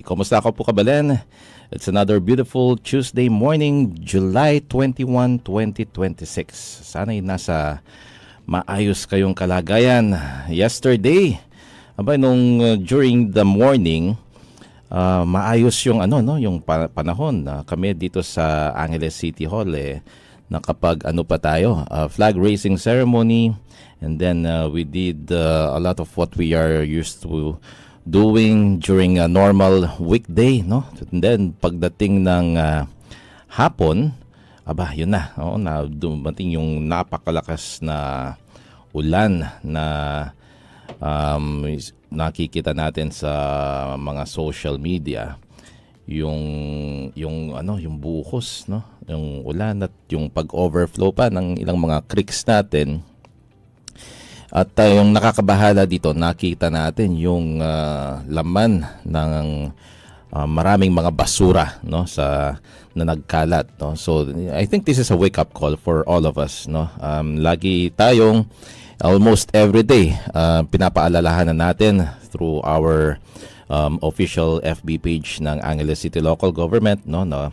Kumusta ako po kabalen? It's another beautiful Tuesday morning, July 21, 2026. Sana'y nasa maayos kayong kalagayan. Yesterday, during the morning, maayos yung yung panahon. Kami dito sa Angeles City Hall nakapag pa tayo, flag raising ceremony, and then we did a lot of what we are used to doing during a normal weekday, no? And then pagdating ng hapon, yun na, dumating yung napakalakas na ulan na nakikita natin sa mga social media, yung buhos, no? Yung ulan at yung pag-overflow pa ng ilang mga creeks natin. At yung nakakabahala dito, nakita natin yung laman ng maraming mga basura, no, na nagkalat, no. So I think this is a wake up call for all of us, no. Lagi tayong almost every day pinapaalalahanan natin through our official FB page ng Angeles City Local Government, no, na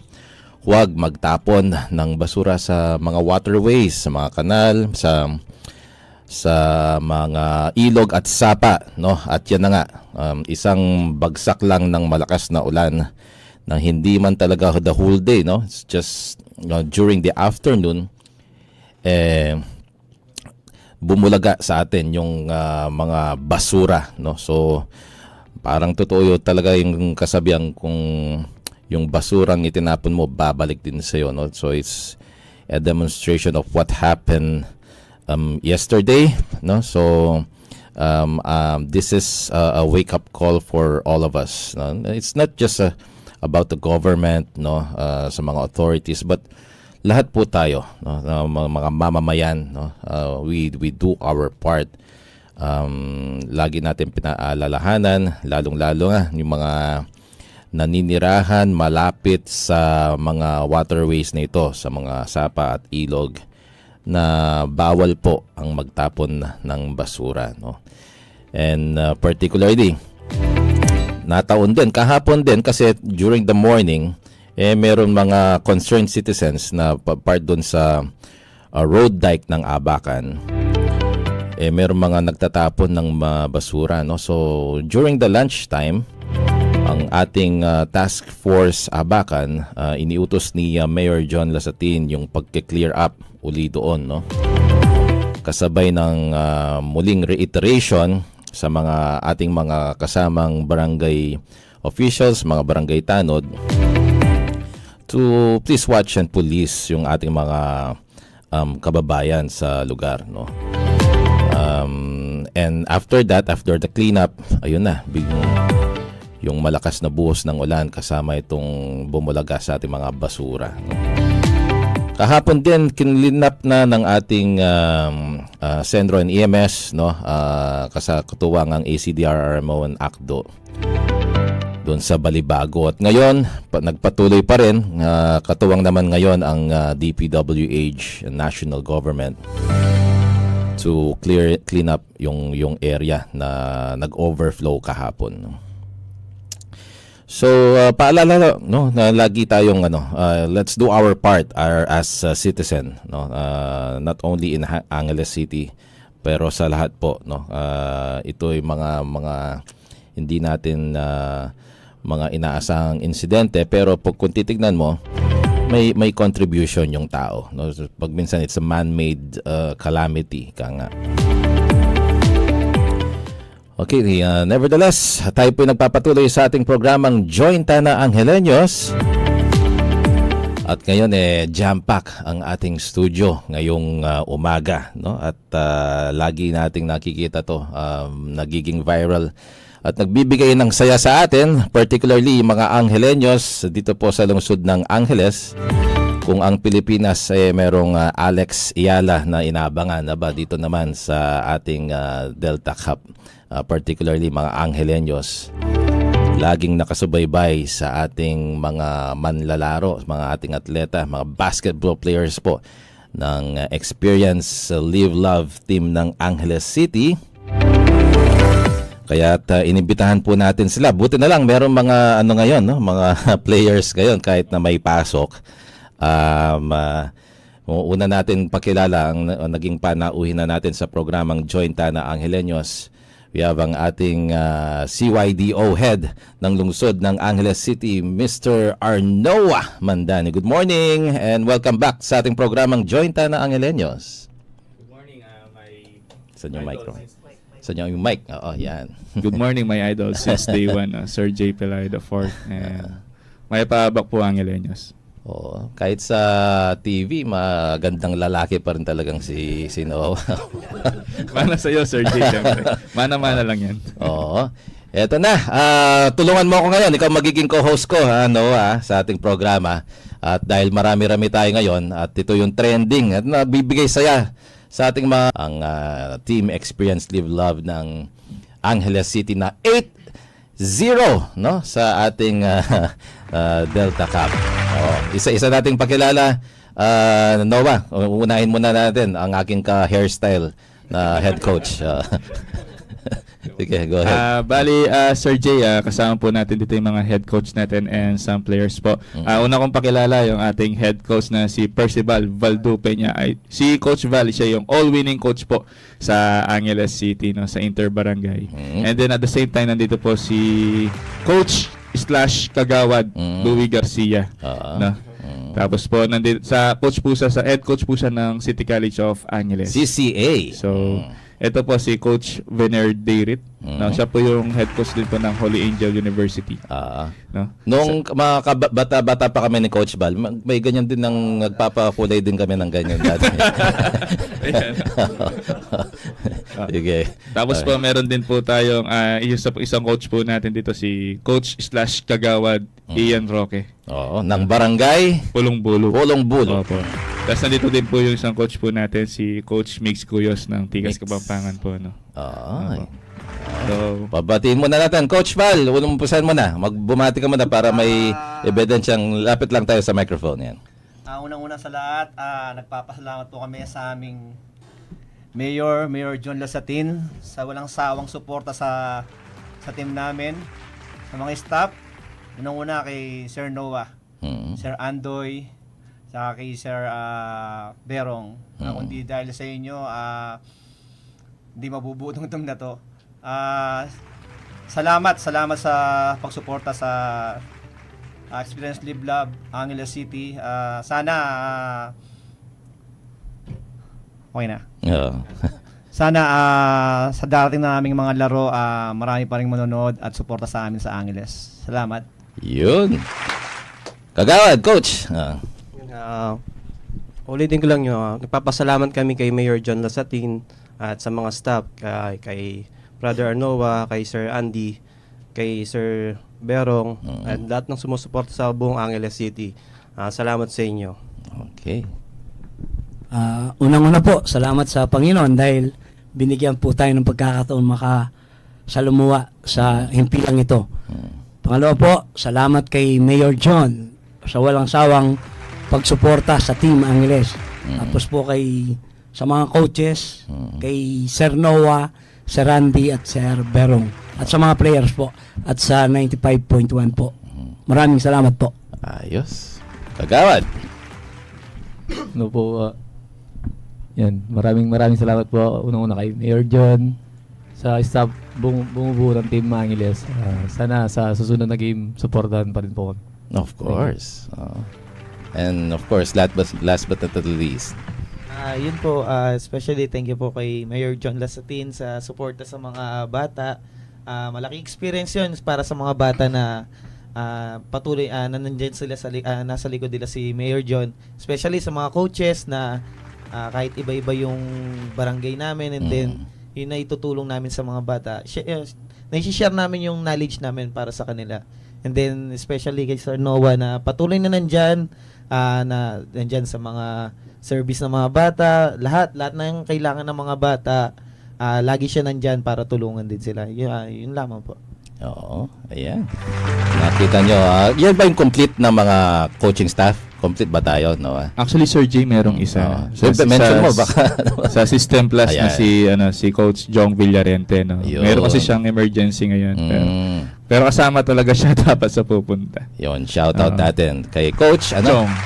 huwag magtapon ng basura sa mga waterways, sa mga kanal, sa mga ilog at sapa, no. At yan na nga, isang bagsak lang ng malakas na ulan na hindi man talaga the whole day, no. It's just during the afternoon bumulaga sa atin yung mga basura, no. So parang totoo talaga yung kasabihan, kung yung basurang itinapon mo babalik din sa iyo, no. So it's a demonstration of what happened yesterday, no. So this is a wake up call for all of us, no? It's not just about the government, no, sa mga authorities, but lahat po tayo, no, mga mamamayan, no. We do our part. Lagi natin pinaalalahanan, lalong-lalo nga yung mga naninirahan malapit sa mga waterways na ito, sa mga sapa at ilog, na bawal po ang magtapon ng basura, no. And particularly nataon din kahapon din, kasi during the morning meron mga concerned citizens na part doon sa road dike ng Abacan, meron mga nagtatapon ng basura, no. So during the lunchtime, ang ating task force Abacan, iniutos ni Mayor John Lasatin yung pagke-clear up uli doon, no. Kasabay ng muling reiteration sa mga ating mga kasamang barangay officials, mga barangay tanod, to please watch and police yung ating mga kababayan sa lugar, no. And after that, after the cleanup, ayun na, yung malakas na buhos ng ulan kasama itong bumulaga sa ating mga basura, no. Kahapon din kinlinap na ng ating Sendro and EMS, no, kasatuwang ang ACDRRMO and ACDO doon sa Balibago. At ngayon nagpatuloy pa rin, katuwang naman ngayon ang DPWH, National Government, to clean up yung area na nag-overflow kahapon, no. So paalala, no, na lagi tayong let's do our part as citizen, no, not only in Angeles City pero sa lahat po, no. Ito ay mga hindi natin mga inaasahang insidente, pero kung titignan mo, may contribution yung tao, no. Pag minsan it's a man-made calamity ka nga. Okay, nevertheless, tayo po nagpapatuloy sa ating programang Jointana Angeleños. At ngayon jam-pack ang ating studio ngayong umaga, no? At lagi nating nakikita to, nagiging viral at nagbibigay ng saya sa atin, particularly mga Angeleños dito po sa lungsod ng Angeles. Kung ang Pilipinas merong Alex Ayala na inaabangan, dito naman sa ating Delta Cup, particularly mga Angeleños, laging nakasubaybay sa ating mga manlalaro, mga ating atleta, mga basketball players po ng Experience Live Love team ng Angeles City. Kaya inimbitahan po natin sila. Buti na lang meron mga ano ngayon, no? Mga players ngayon kahit na may pasok. Una natin pakilala ang naging panauhin na natin sa programang Jointa na Angeleños. We have ang ating CYDO head ng lungsod ng Angeles City, Mr. Arnoa Mandani. Good morning and welcome back sa ating programang Jointa na Angeleños. Good morning, Saan yung mic? Saan yung mic? Oo, yan. Good morning, my idol since day one, Sir J. Pelay IV. And may paabak po Angeleños. Oo, kahit sa TV, magandang lalaki pa rin talagang si Noah. Mana sa'yo, Sir J. Siyempre. Mana-mana lang yan. Oo. Eto na, tulungan mo ako ngayon. Ikaw magiging co-host ko, Noah, sa ating programa. At dahil marami-rami tayo ngayon, at ito yung trending at nabibigay saya sa ating mga ang Team Experience Live Love ng Angeles City na 8-0 no sa ating Delta Cup. Isa-isa nating pakilala. Noah, unahin muna natin ang aking ka-hairstyle na head coach. Sige, go ahead. Bali, Sir J, kasama po natin dito yung mga head coach natin and some players po. Una kong pakilala yung ating head coach na si Percival Valdo Peña. Si Coach Val, siya yung all-winning coach po sa Angeles City, no, sa Interbarangay. And then at the same time, nandito po si Coach / Kagawad Louie Garcia. No? Tapos po, nandito, sa head coach po siya ng City College of Angeles. CCA. So, ito po si Coach Vener Deirit. No, siya po yung head coach din po ng Holy Angel University. No? Nung mga bata-bata pa kami ni Coach Val, may ganyan din ng nagpapakulay din kami ng ganyan dati. Sige. Tapos po meron din po tayong isang coach po natin dito, si Coach / Kagawad Ian Roque. Oo, ng barangay Pulong-Bulo. Pulong-Bulo. Opo. Tapos nandito din po yung isang coach po natin, si Coach Mix Cuyos ng Tigas Kapampangan po, no. So, pabatiin muna natin. Coach Val, umpusan mo na. Magbumati ka muna para may ebidensyang lapit lang tayo sa microphone. Yan. Unang-una sa lahat, nagpapasalamat po kami sa aming Mayor John Lasatin sa walang sawang suporta sa team namin, sa mga staff. Unang-una kay Sir Noah, Sir Andoy, saka kay Sir Berong. Kundi dahil sa inyo, hindi mabubuo itong team na to. Salamat sa pagsuporta sa Experience Live Love Angeles City. Sana okay na. Sana sa darating na naming mga laro, marami pa ring manonood at suporta sa amin sa Angeles. Salamat. Yun. Kagawad, Coach. Ulitin ko lang yun. Nagpapasalamat kami kay Mayor John Lasatin at sa mga staff, kay Brother Arnoa, kay Sir Andy, kay Sir Berong, at lahat ng sumusuporta sa buong Angeles City. Salamat sa inyo. Okay. Unang-una po, salamat sa Panginoon dahil binigyan po tayo ng pagkakataon makasalumuha sa himpilang ito. Pangalawa po, salamat kay Mayor John sa walang sawang pagsuporta sa Team Angeles. Tapos po sa mga coaches, kay Sir Noah, Sir Randy at Sir Berong. At sa mga players po. At sa 95.1 po. Maraming salamat po. Ayos. Kagawad. No po, yan. Maraming salamat po. Unang-una kay Mayor John, sa staff bumubuo ng Team Angeles. Sana sa susunod na game, supportahan pa rin po kami. Of course. And of course, last but not the least. Yun po, especially thank you po kay Mayor John Lasatin sa suporta sa mga bata. Malaking experience yun para sa mga bata na patuloy na nandyan sila nasa likod nila si Mayor John. Especially sa mga coaches na kahit iba-iba yung barangay namin, and then yun na itutulong namin sa mga bata. Naisi-share namin yung knowledge namin para sa kanila. And then especially kay Sir Noah na patuloy na nandyan, na nandyan sa mga service ng mga bata, lahat na yung kailangan ng mga bata, lagi siya nandyan para tulungan din sila. Yun lamang po. Oo, ayan. Nakita nyo, yan ba yung complete na mga coaching staff? Complete ba tayo, Noah? Actually, Sir J, merong isa. So, mention mo baka. Sa System Plus na Ayan. si Coach Jong Villarente, no. Yun. Meron kasi siyang emergency ngayon. Pero kasama talaga siya dapat sa pupunta. Yun, shout out natin kay Coach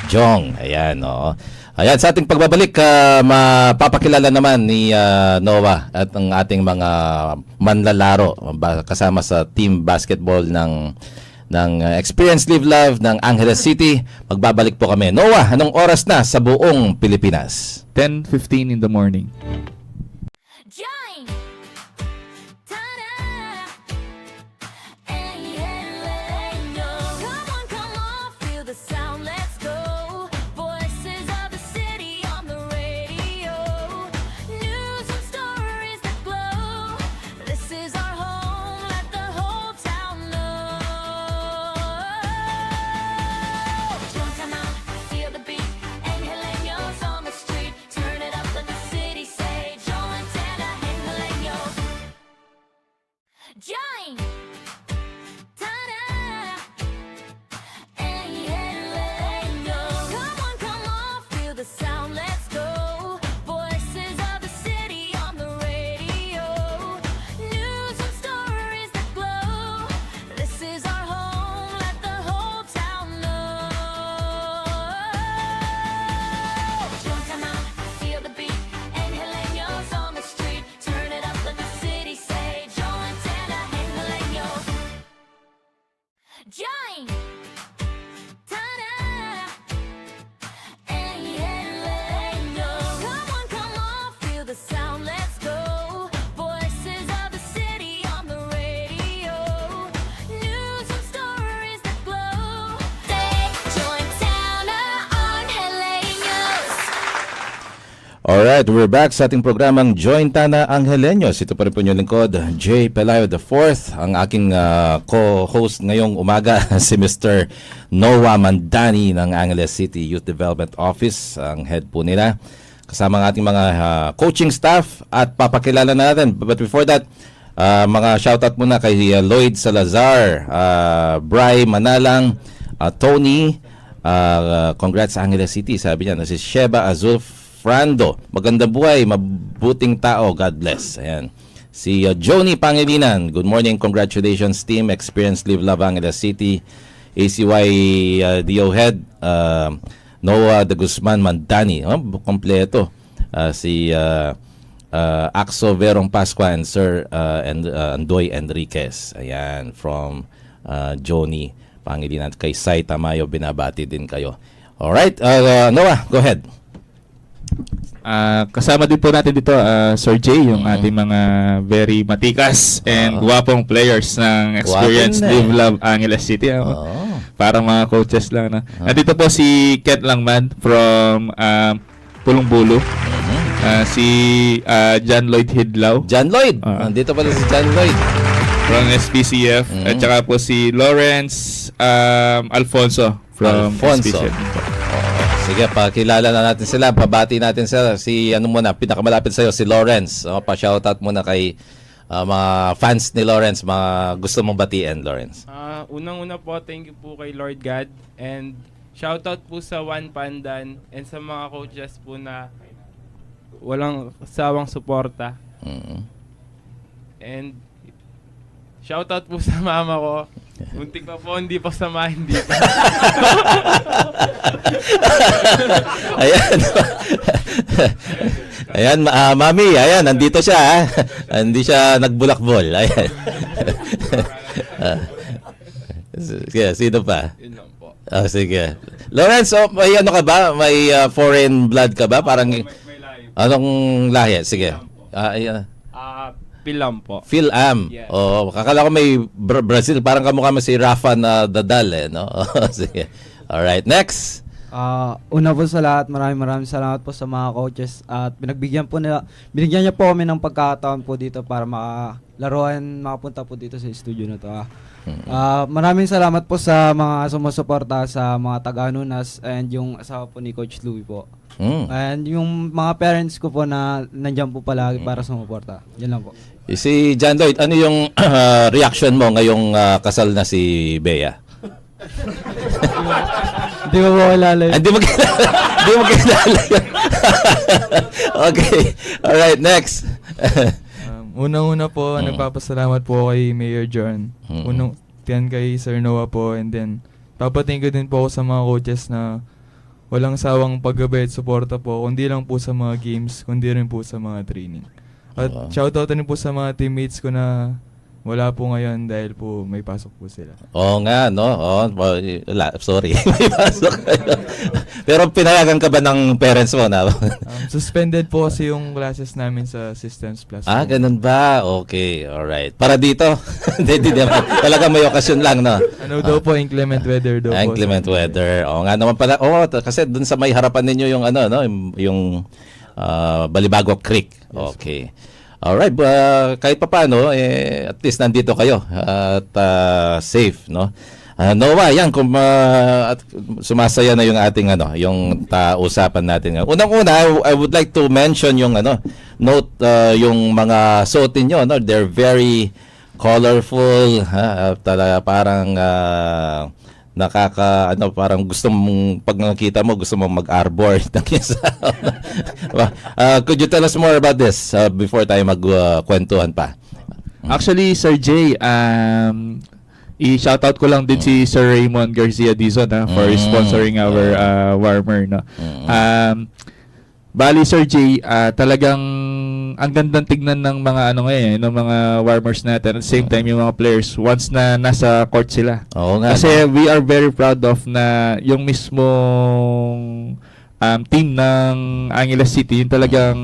Jong. Ayan, oo. Ayan, sa ating pagbabalik, mapapakilala naman ni Noah at ang ating mga manlalaro kasama sa team basketball ng Experience Live Love ng Angeles City. Magbabalik po kami. Noah, anong oras na sa buong Pilipinas? 10:15 in the morning. Join! Ta-da! Hey, hey, yo. Come on, feel the sound, let's go. Voices of the city on the radio. News and stories that glow. This is our home, let the whole town know. Jump come out, feel the beat. Angeleños on the street. Turn it up, let the city say. Join Tana, Angeleño. Join! Ta-da! Angeleño. Come on, feel the sound, let's go. Voices of the city on the radio. News and stories that glow. This is our home, let the whole town know. Jump come out, feel the beat. Angeleños on the street. Turn it up, let the city say. Join Tana, Angeleño. Join! Ta-da! Angeleño. Come on, feel the sound, let's go. Voices of the city on the radio. News and stories that glow. Say, join Tana, Angeleños. Alright, we're back sa ating programang Join Tana Angeleños. Ito pa rin po yung lingkod, J. Pelayo IV. Ang aking co-host ngayong umaga, si Mr. Noah Mandani ng Angeles City Youth Development Office, ang head po nila. Kasama ang ating mga coaching staff at papakilala natin. But before that, mga shoutout muna kay Lloyd Salazar, Bry Manalang, Tony, congrats sa Angeles City, sabi niya, na si Sheba Azul Frando, magandang buhay, mabuting tao, God bless. Ayan. Si Joni Pangilinan, good morning, congratulations team, Experience Live Love Angeles City, ACY DO Head, Noah de Guzman Mandani, kompleto. Si Axo Verong Pascua and Sir Andoy Enriquez. Ayan, from Joni Pangilinan. Kay Sai Tamayo, binabati din kayo. Alright, Noah, go ahead. Kasama din po natin dito, Sir J, yung ating mga very matikas and guwapong players ng Experience Guwapong na Live Love Angeles City. Para mga coaches lang. Nandito po si Ket Langman from Pulong Bulo. Si John Lloyd Hidlaw John Lloyd. Nandito pala si John Lloyd. from SPCF. At saka po si Lawrence Alfonso from Alfonso. SPCF. Sige, pakilala na natin sila. Pabati natin sila. Si ano muna, pinakamalapit sa'yo, si Lawrence. Pa-shoutout muna kay mga fans ni Lawrence, mga gusto mong batiin, Lawrence. Unang-una po, thank you po kay Lord God. And shoutout po sa One Pandan and sa mga coaches po na walang sawang suporta. And shoutout po sa mama ko. Muntik pa po, hindi pa samahin dito. Ayan. Ayan, mami, ayan, nandito siya. Ha? Hindi siya nagbulakbol. Ayan. Sige, sino pa? Yun lang po. Sige. Lawrence, may ano ka ba? May foreign blood ka ba? Parang, May layo. anong lahi? Sige. Ayan. Pilam po. Phil-Am. Yes. Kakala ko may Brazil. Parang kamukha mo si Rafa Nadal, no? Sige. Alright, next. Una po sa lahat, maraming salamat po sa mga coaches at binigyan niya po kami ng pagkakataon po dito para makalaruan, makapunta po dito sa studio na to. Maraming salamat po sa mga sumusuporta sa mga taga-Anunas and yung asawa po ni Coach Louie po. And yung mga parents ko po na nandiyan po palagi para sumuporta. Yan lang po. Si John Lloyd, ano yung reaction mo ngayong kasal na si Bea? Hindi mo po kilala yun. Hindi mo kilala. Hindi mo kilala yun. Okay. Alright, next. Unang-una po, nagpapasalamat po kay Mayor John. Mm. Yan kay Sir Noah po. And then, papatingin ko din po ako sa mga coaches na walang sawang paggabay at suporta po. Kundi lang po sa mga games, kundi rin po sa mga training. At shoutout din po sa mga teammates ko na wala po ngayon dahil po may pasok po sila. Oo nga, no? Wala, sorry. May pasok kayo. Pero pinayagan ka ba ng parents mo na? Suspended po kasi yung classes namin sa Systems Plus. po. Ganun ba? Okay, alright. Para dito? Hindi naman. Talaga may okasyon lang, no? Ano daw po, inclement weather daw po. Inclement weather. Oo nga naman pala. Kasi dun sa may harapan ninyo yung ano, no? Yung Balibago Creek. Okay. Alright, kahit pa paano, at least nandito kayo at safe, no? Noah, yan, kung at sumasaya na yung ating yung usapan natin. Unang-una, I would like to mention yung note yung mga suot niyo, no? They're very colorful, talaga parang parang gusto mong pag nakita mo gusto mong mag-arbor. Could you tell us more about this before tayo magkwentuhan pa? Actually, Sir Jay, i-shoutout ko lang din si Sir Raymond Garcia Dizon for sponsoring our warmer. No? Bali, Sir Jay, talagang ang gandang tignan ng mga ng mga warmers natin. At the same time, yung mga players, once na nasa court sila. Oo nga. Kasi we are very proud of na yung mismong team ng Angeles City, yung talagang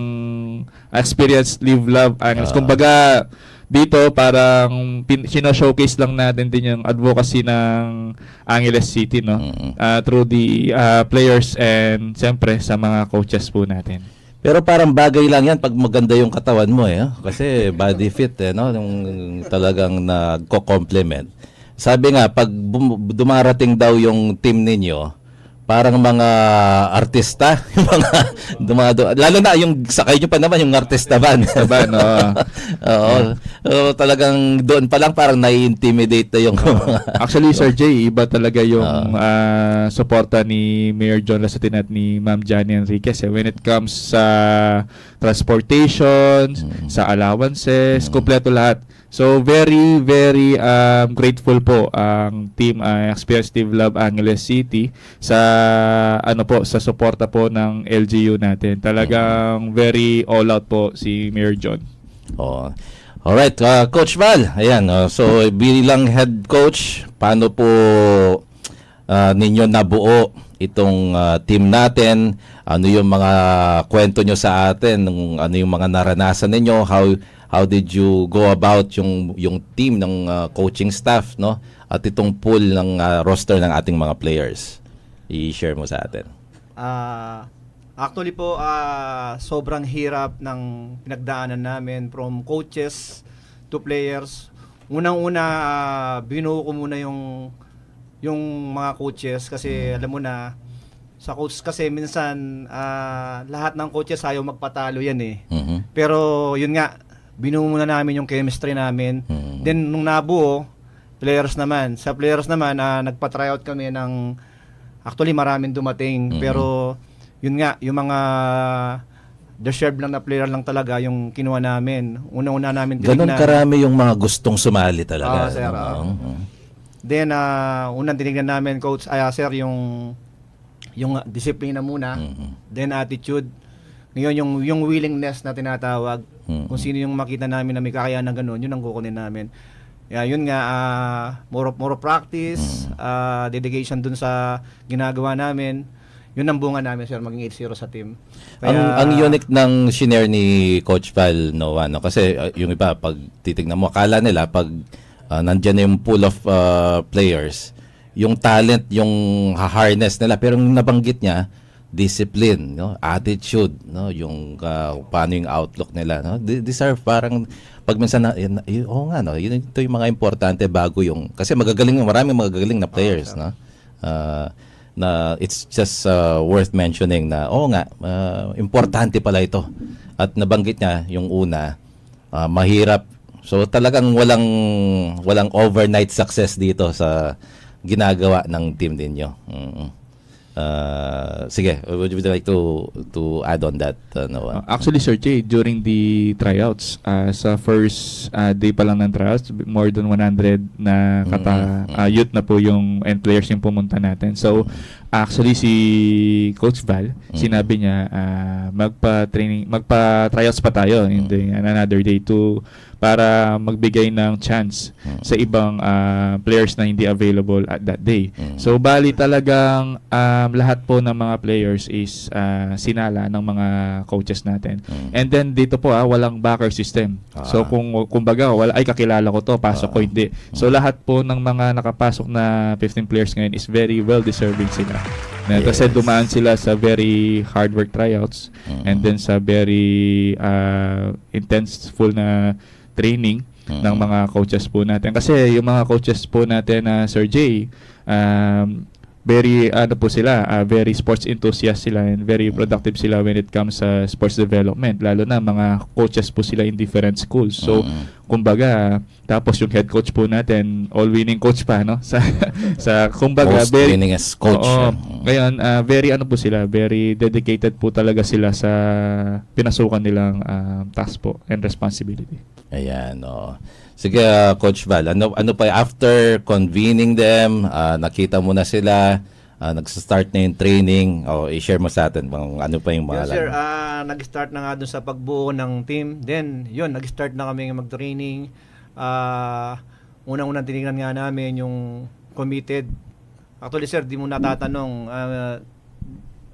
experience, live, love, Angeles. Kumbaga, dito parang sino-showcase lang natin din yung advocacy ng Angeles City, no? Through the players and siyempre sa mga coaches po natin. Pero parang bagay lang yan pag maganda yung katawan mo kasi body fit no, yung talagang nagko-complement. Sabi nga pag dumarating daw yung team ninyo, parang mga artista, yung mga lalo na yung sakay nyo pa naman yung artista van. Oo. Talagang doon pa lang parang nai-intimidate na yung Actually, Sir Jay, iba talaga yung suporta ni Mayor John Lasatin at ni Ma'am Johnny Enriquez when it comes sa transportation, sa allowances, kompleto lahat. So very very grateful po ang team Experience Live Love Angeles City sa sa suporta po ng LGU natin. Talagang very all out po si Mayor John. Alright, Coach Val. Ayan, so bilang head coach, paano po ninyo nabuo itong team natin? Ano yung mga kwento nyo sa atin? Ano yung mga naranasan ninyo? How did you go about yung team ng coaching staff, no? At itong pool ng roster ng ating mga players? I-share mo sa atin. Actually po, sobrang hirap ng pinagdaanan namin from coaches to players. Unang-una, binuo ko muna yung mga coaches kasi alam mo na, sa coach kasi minsan lahat ng coaches ayaw magpatalo yan Pero yun nga, binuo muna namin yung chemistry namin. Then nung nabuo, players naman. Sa players naman, nagpa-tryout kami ng actually maraming dumating. Pero yun nga, yung mga deserve lang na player lang talaga yung kinuha namin. Una-una namin tinignan. Ganun karami yung mga gustong sumali talaga. Sir. Then unang tinignan namin, coach, sir, yung disiplina muna. Then attitude. Ngayon yung willingness na tinatawag. Kung sino yung makita namin na may kakayahan ng ganun, yun ang kukunin namin. Yun nga, more practice, dedication dun sa ginagawa namin. Yun ang bunga namin, sir, maging 8-0 sa team. Ang unique ng shinare ni Coach Val, Noah, no? Kasi yung iba, pag titignan mo, akala nila, pag nandyan na yung pool of players, yung talent, yung harness nila. Pero yung nabanggit niya, discipline, no, attitude, no, yung paano yung outlook nila, no. These are parang pag minsan nga, no, ito yung mga importante bago yung kasi maraming magagaling na players, no. Na it's just worth mentioning na importante pala ito. At nabanggit niya yung una, mahirap. So talagang walang overnight success dito sa ginagawa ng team ninyo. Sige, would you like to add on that, Noah? Actually, Sir Jay, during the tryouts, sa first day pa lang ng tryouts, more than 100 na youth na po yung and players yung pumunta natin. So, actually si Coach Val, sinabi niya magpa-tryouts pa tayo in another day para magbigay ng chance sa ibang players na hindi available at that day. So bali talagang lahat po ng mga players is sinala ng mga coaches natin. And then dito po walang backer system. So kumbaga kakilala ko to, pasok ko hindi. So lahat po ng mga nakapasok na 15 players ngayon is very well deserving sila. Kasi dumaan sila sa very hard work tryouts and then sa very intense full na training ng mga coaches po natin. Kasi yung mga coaches po natin na Sir Jay, very very sports enthusiast sila and very productive sila when it comes sa sports development, lalo na mga coaches po sila in different schools. So kumbaga, tapos yung head coach po natin, all winning coach pa, no? sa kumbaga Most very winningest coach. ngayon very very dedicated po talaga sila sa pinasukan nilang task po and responsibility. Ayan, Sige, Coach Val, ano pa after convening them, nakita mo na sila, nag-start na yung training, i-share mo sa atin ano pa yung mga Yes, sir. Nag-start na nga dun sa pagbuo ng team. Then, yun, nag-start na kami mag-training. Unang-unang tinignan nga namin yung committed. Actually, sir, di mo natatanong.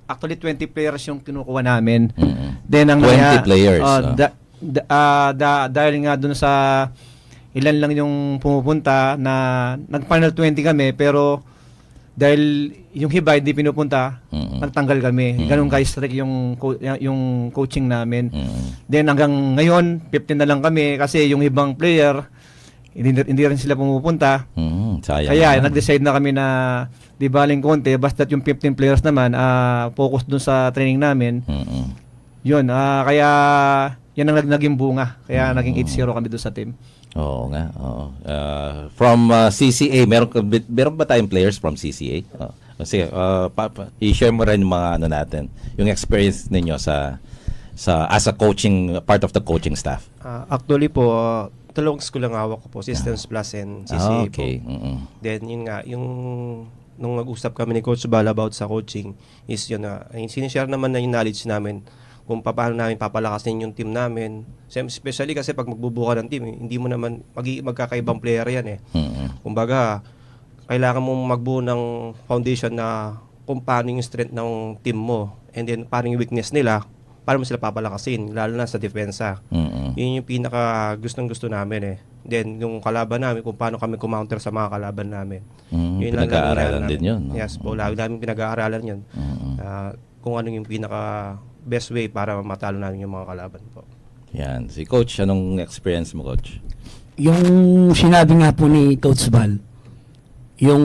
Actually, 20 players yung kinukuha namin. Then, ang 20 players. Dahil nga dun sa ilan lang yung pumupunta na nag-final 20 kami, pero dahil yung iba hindi pinupunta, nagtanggal kami. Ganun ka-strict yung coaching namin. Then hanggang ngayon, 15 na lang kami kasi yung ibang player, hindi rin sila pumupunta. Sayang Kaya naman. nag-decide na kami na di baling konti, basta't yung 15 players naman, focus dun sa training namin. Yun, kaya yan ang naging bunga. Kaya naging 8-0 kami doon sa team. Oo nga. From CCA, meron ba tayong players from CCA? Sige, i-share mo rin yung mga natin, yung experience ninyo sa as a coaching, part of the coaching staff. Actually po, dalawang school lang hawak ko po, Systems Plus and CCA okay. po. Then yun nga, nung nag-usap kami ni Coach Bal about sa coaching, is yun na, sinishare naman na yung knowledge namin kung paano namin papalakasin yung team namin. Especially kasi pag magbubuka ng team, hindi mo naman magkakaibang player yan eh. Kumbaga, kailangan mong magbuo ng foundation na kung paano yung strength ng team mo and then paano yung weakness nila, paano mo sila papalakasin, lalo na sa depensa. Yun yung pinaka gustong-gusto namin eh. Then, yung kalaban namin, kung paano kami kumounter sa mga kalaban namin. Yun lang Pinag-aaralan din yun. No? Yes po, lagi namin pinag-aaralan yun. Kung ano yung pinaka best way para matalo namin yung mga kalaban po. Yan. Si Coach, anong experience mo, Coach? Yung sinabi nga po ni Coach Val, yung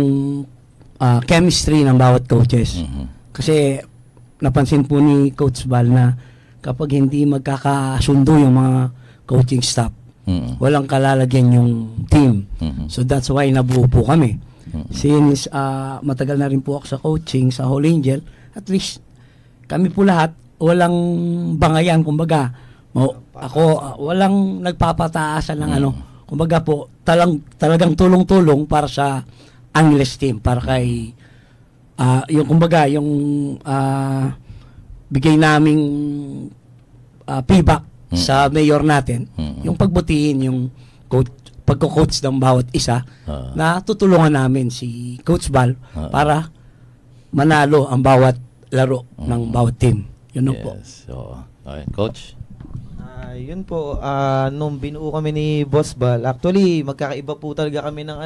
chemistry ng bawat coaches. Kasi napansin po ni Coach Val na kapag hindi magkakasundo yung mga coaching staff, walang kalalagyan yung team. So that's why nabuo po kami. Since matagal na rin po ako sa coaching sa Whole Angel, at least kami po lahat walang bangayan, kumbaga. Walang nagpapataasan ng kumbaga po, talagang tulong-tulong para sa Angeles team, para kay yung kumbaga, yung bigay naming feedback sa mayor natin, yung pagbutihin yung pagko-coach ng bawat isa, na tutulungan namin si Coach Val para manalo ang bawat laro ng bawat team. Yun po. So, okay. Coach? Yun po, nung binuo kami ni Boss Bal, actually, magkakaiba po talaga kami ng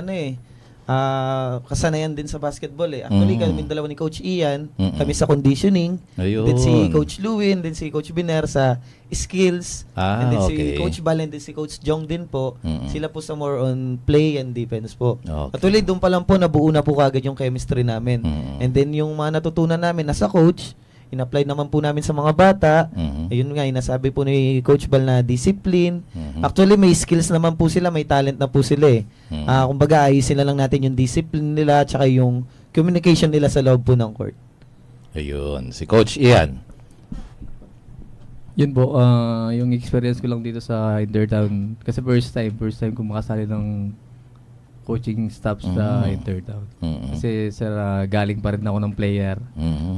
kasanayan din sa basketball eh. Actually, kami dalawa ni Coach Ian, kami sa conditioning, Ayun. then si Coach Lewin, then si Coach Biner sa skills, and then si Coach Bal, and then si Coach Jong din po. Sila po sa more on play and defense po. Actually, doon pa lang po, nabuo na po kagad yung chemistry namin. And then, yung mga natutunan namin as a coach, in-apply naman po namin sa mga bata. Ayun nga, inasabi po ni Coach Bal na discipline. Actually, may skills naman po sila, may talent na po sila eh. Kumbaga, ayusin na lang natin yung discipline nila tsaka yung communication nila sa loob po ng court. Ayun, si Coach Ian. Yun po, yung experience ko lang dito sa Intertown. Kasi first time ko makasali ng coaching staff sa Intertown. Kasi sir, galing pa rin ako ng player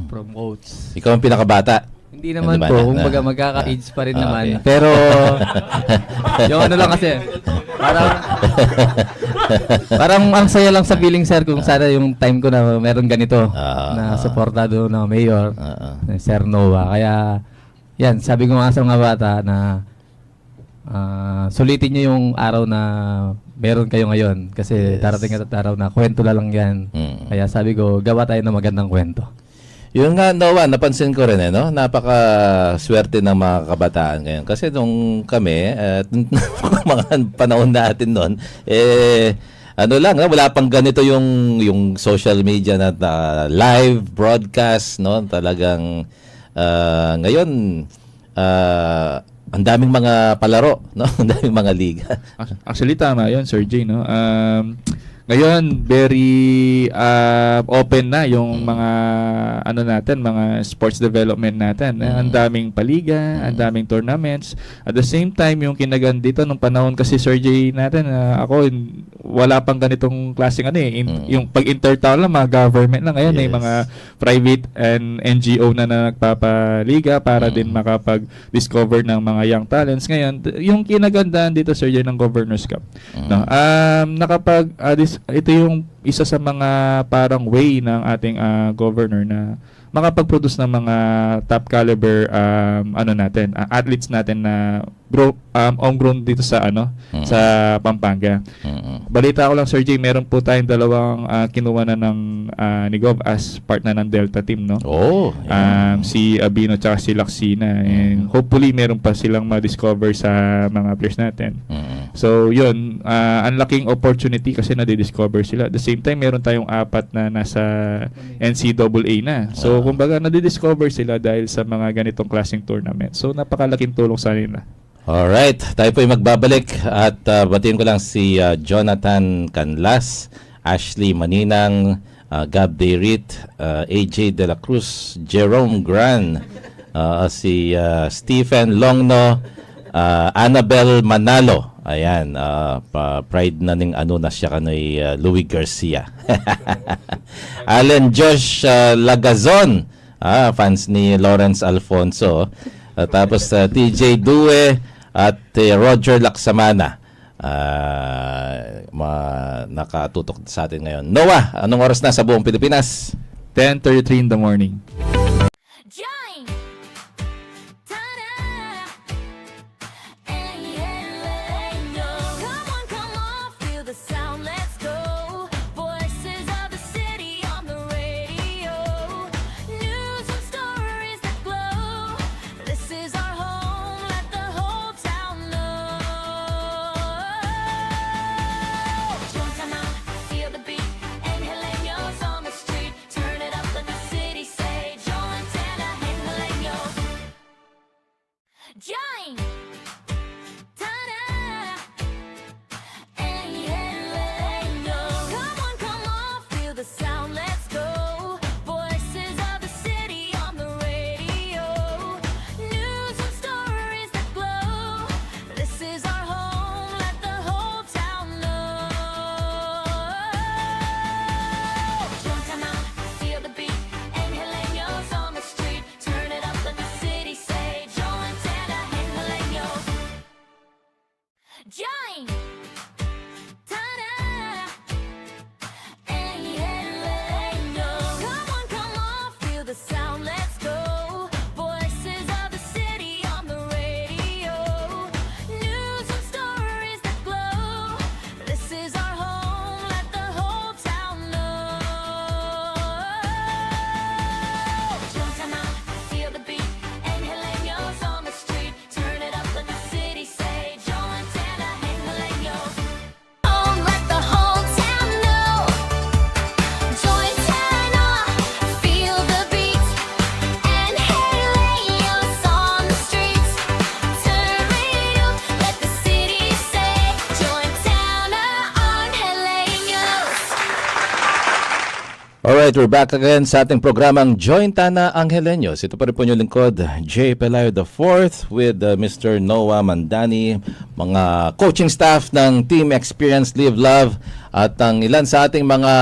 from Oats. Ikaw ang pinakabata. Hindi naman Ano ba po, na- kumbaga na- magkaka-age pa rin naman. okay. Pero, yung ano lang kasi, parang ang saya lang sa feeling sir kung sana yung time ko na meron ganito na supportado ng mayor, ng Sir Noah. Kaya, yan, sabi ko nga sa mga bata na sulitin nyo yung araw na meron kayo ngayon. Kasi darating at araw na kwento na lang yan. Kaya sabi ko, gawa tayo ng magandang kwento. Yung nga, Noah, napansin ko rin, no? Napaka-swerte ng mga kabataan ngayon. Kasi nung kami, mga panahon natin noon, ano lang, no? Wala pang ganito yung social media na live broadcast, no? Talagang, ngayon, ang daming mga palaro, no? Ang daming mga liga. Actually, tama yun, Sir Jay, no? Ngayon, very open na yung mga ano natin, mga sports development natin. Ang daming paliga, ang daming tournaments. At the same time, yung kinagan dito nung panahon kasi Sir Jay natin, ako wala pang ganitong klaseng ano eh. Yung pag-intertown lang, mga government lang. Ngayon, may mga private and NGO na nagpapaliga para din makapag-discover ng mga young talents. Ngayon, yung kinagandaan dito, Sir Jay, ng Governor's Cup. No? Ito yung isa sa mga parang way ng ating governor na makapag-produce ng mga top caliber athletes natin na homegrown dito sa sa Pampanga. Balita ko lang, Sir Jay, meron po tayong dalawang kinuha na ng ni Gov as part na ng Delta team, no? Oh. Si Abino at si Laxina, and hopefully meron pa silang ma-discover sa mga players natin. So yun, ang laking opportunity kasi na-discover sila. At the same time, meron tayong 4 na nasa NCAA na. So kumbaga na-discover sila dahil sa mga ganitong klaseng tournament. So napakalaking tulong sa nila. Alright, tayo po ay magbabalik at batiin ko lang si Jonathan Canlas, Ashley Maninang, Gab Deirit, AJ De La Cruz, Jerome Gran, si Stephen Longno, Annabel Manalo. Ayan, pride na ning ano na siya kanoy Louis Garcia. Allen Josh Lagazon, fans ni Lawrence Alfonso. Tapos TJ Due at Roger Laksamana. Nakatutok sa atin ngayon. Noah, anong oras na sa buong Pilipinas? 10:33 in the morning. Join! Ta-da! Hey, no. Come on, feel the sound, let's go. Voices of the city on the radio. News and stories that glow. This is our home, let the whole town know. Join, come on, feel the beat. Angeleños on the street. Turn it up, let the city say. Join, Tana, Angeleños. Join! Ta-da! Angeleños. Come on, feel the sound, let's go. Voices of the city on the radio. News and stories that glow. This is our home, let the whole town know. Join, come on, feel the beat. Angeleños on the street. Turn it up, let the city say. Join, Tana, Angeleños. Join! Ta-da! Angeleños. Come on, feel the sound, let's go. Voices of the city on the radio. News and stories that glow. This is our home, let the whole town know. Join, come on, feel the beat. Angeleños on the street. Turn it up, let the city say. Join, Tana, Angeleños. Alright, we're back again sa ating programang Join Tana Angeleños. Ito pa rin po yung lingkod, J. Pelayo IV with Mr. Noah Mandani, mga coaching staff ng Team Experience Live Love at ang ilan sa ating mga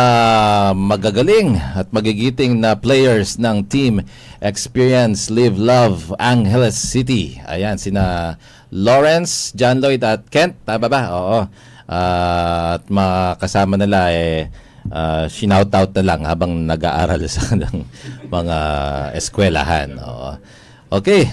magagaling at magigiting na players ng Team Experience Live Love Angeles City. Ayan, sina Lawrence, John Lloyd at Kent. Tama ba? Oo. At makasama nila shinout out na lang habang nag-aaral sa ng mga eskwelahan. Oo. Okay,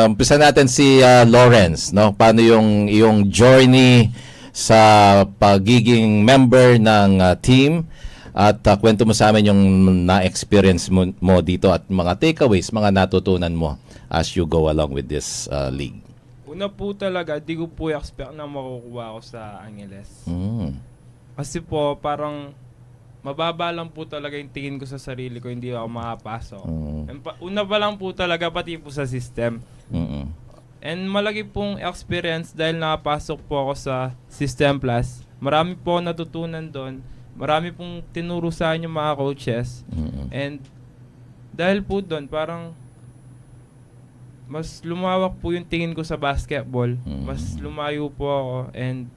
umpisa natin si Lawrence, no? Paano yung iyong journey sa pagiging member ng team at kwento mo sa amin yung na-experience mo dito at mga takeaways, mga natutunan mo as you go along with this league. Una po talaga, di ko po expect na makukuha ako sa Angeles. Kasi po, parang mababa lang po talaga yung tingin ko sa sarili ko, hindi ako makapasok. Una pa lang po talaga, pati po sa system. And malaki pong experience dahil nakapasok po ako sa System Plus. Marami po natutunan doon. Marami pong tinuro sa akin yung mga coaches. And dahil po doon, parang mas lumawak po yung tingin ko sa basketball. Mas lumayo po ako and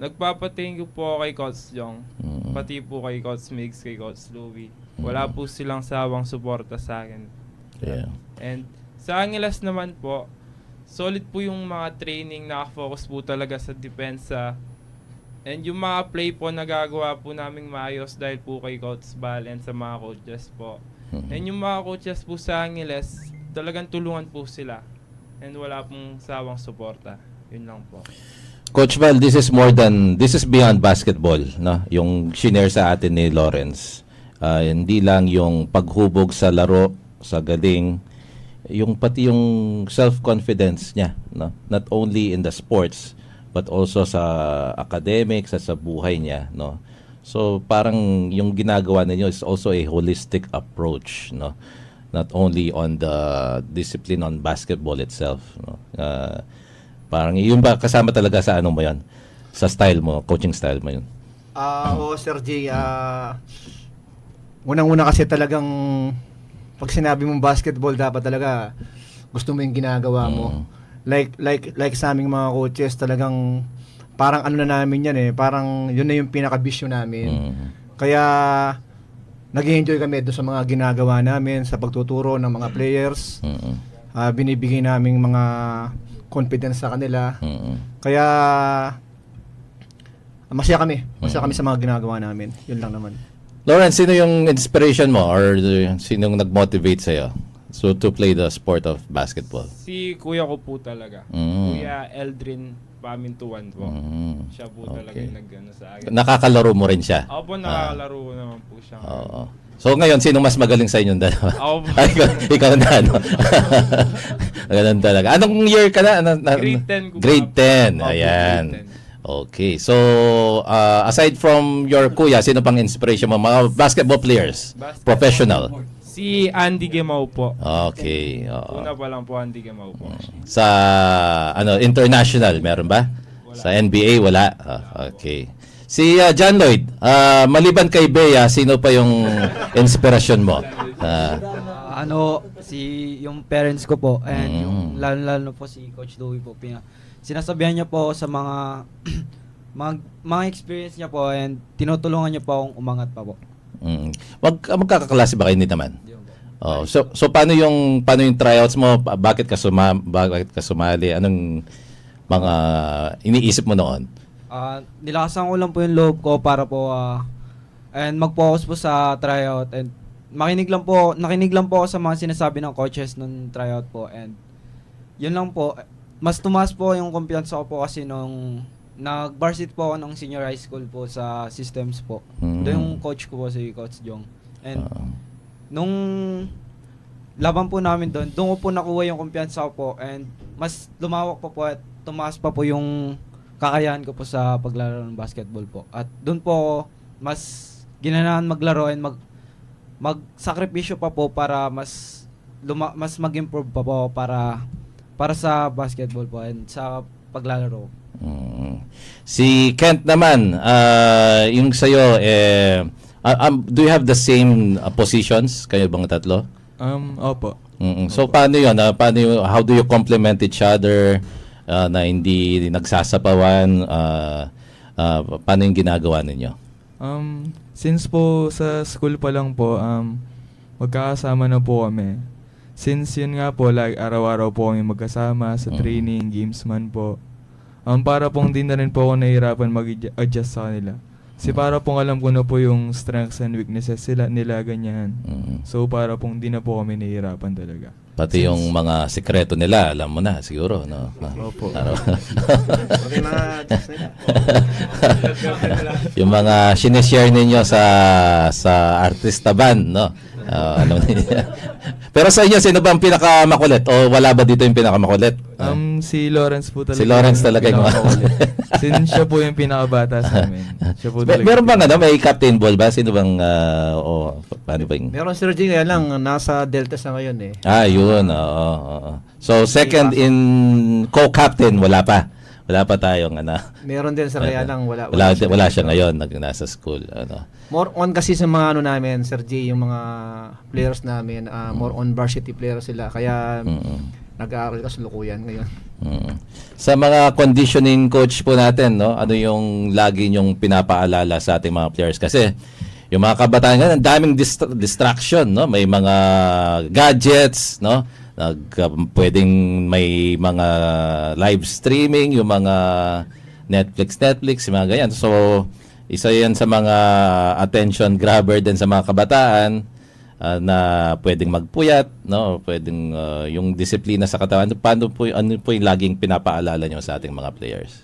nagpapatingin ko po ako kay Coach Jong. Pati po kay Coach Migs, kay Coach Louie. Wala po silang sawang suporta sa akin. Yeah. And sa Angeles naman po, solid po yung mga training, nakafocus po talaga sa depensa. And yung mga play po nagagawa po naming maayos dahil po kay Coach Bal and sa mga coaches po. And yung mga coaches po sa Angeles, talagang tulungan po sila. And wala pong sawang suporta. Yun lang po. Coach Val, this is beyond basketball, no? Yung shinare sa atin ni Lawrence. Hindi lang yung paghubog sa laro, sa galing, yung pati yung self-confidence niya, no? Not only in the sports, but also sa academics at sa buhay niya, no? So parang yung ginagawa ninyo is also a holistic approach, no? Not only on the discipline on basketball itself, no? Parang yun ba kasama talaga sa ano mo yan? Sa style mo, coaching style mo yun? Oo, Sir J. Unang-una kasi talagang pag sinabi mong basketball, dapat talaga gusto mo yung ginagawa mo. Like sa aming mga coaches, talagang parang ano na namin yan parang yun na yung pinaka-vision namin. Kaya nag-enjoy kami doon sa mga ginagawa namin, sa pagtuturo ng mga players. Binibigay naming mga confidence sa kanila. Kaya masaya kami sa mga ginagawa namin. Yun lang naman. Lawrence, sino yung inspiration mo or sino yung nag-motivate sa'yo to play the sport of basketball? Si kuya ko po talaga. Kuya Eldrin Pamintuan po. Siya po talaga yung nag-ano sa akin. Nakakalaro mo rin siya? Ako po nakakalaro ko naman po siya. Oo. So ngayon, sino mas magaling sa inyong dalawa? Ako po. ikaw na, ano? Ganun talaga. Anong year ka na? Grade 10 ko. Grade 10. Opo, Ayan. grade 10. Okay. So, aside from your kuya, sino pang inspiration mo? Mga basketball players? Professional? Si Andy Gemau po. Okay. Oo. Una pa lang po Andy Gemau po. Sa international, meron ba? Sa NBA, wala. Okay. Si John Lloyd, maliban kay Bea, sino pa yung inspirasyon mo? Yung parents ko po, and yung lalo po si Coach Louie po, sinasabihan niya po sa mga mga experience niya po, and tinutulungan niya po akong umangat pa po. Magkakaklase ba kayo ni naman? Oh, so paano yung tryouts mo? Bakit ka sumali? Anong mga iniisip mo noon? Nilakasan ko lang po yung loob ko para po and mag-focus po sa tryout, and nakinig lang po ako sa mga sinasabi ng coaches nung tryout po, and yun lang po. Mas tumaas po yung kumpiyansa ko po kasi nung nag-varsity po ako ng senior high school po sa systems po. Doon yung coach ko po si Coach Jong. And nung laban po namin doon ko po nakuha yung kumpiyansa ko po, and mas lumawak pa po at tumaas pa po yung kakayahan ko po sa paglalaro ng basketball po. At doon po mas ginanahan maglaro and magsakripisyo pa po para mas mag-improve pa po para sa basketball po and sa paglalaro. Si Kent naman, yung sa'yo, Do you have the same positions kayo bang tatlo? Opo. So paano 'yon? How do you complement each other na hindi nagsasapawan? Paano yung ginagawa ninyo? Since po sa school pa lang po, magkakasama na po kami. Since yun nga po, like araw-araw po kami magkasama sa training, games man po. Para pong di na rin po ako nahihirapan mag-adjust sa kanila. Kasi para pong alam ko na po yung strengths and weaknesses nila ganyan. So para pong di na po kami nahihirapan talaga. Pati yung mga sekreto nila, alam mo na siguro, no? Opo. Okay, mga jokes nila. Yung mga sinishare ninyo sa artista band, no? Ano Pero sa inyo, sino ba ang pinakamakulit? O wala ba dito yung pinakamakulit? Si Lawrence po talaga. Si Lawrence talaga yung pinakamakulit. Since siya po yung pinakabata sa amin. Siya po talaga. Meron bang may captain ball ba? Sino bang, paano ba yung... Meron Sir G, kaya lang, nasa Delta sa ngayon eh. Yun. Oo. So, second in co-captain, wala pa. Wala pa tayong, Meron din Sir, kaya lang, wala siya ngayon, nasa school. More on kasi sa mga namin, Sir J, yung mga players namin, more on varsity players sila. Kaya nag-aaral ka sa lukuyan ngayon. Sa mga conditioning coach po natin, no, ano yung lagi nyong pinapaalala sa ating mga players? Kasi yung mga kabataan ngayon, ang daming distraction, no? May mga gadgets, no? Pwedeng may mga live streaming, yung mga Netflix, yung mga ganyan. So, isa yan sa mga attention grabber din sa mga kabataan na pwedeng magpuyat, no? Pwedeng yung disiplina sa katawan. Ano po yung laging pinapaalala nyo sa ating mga players?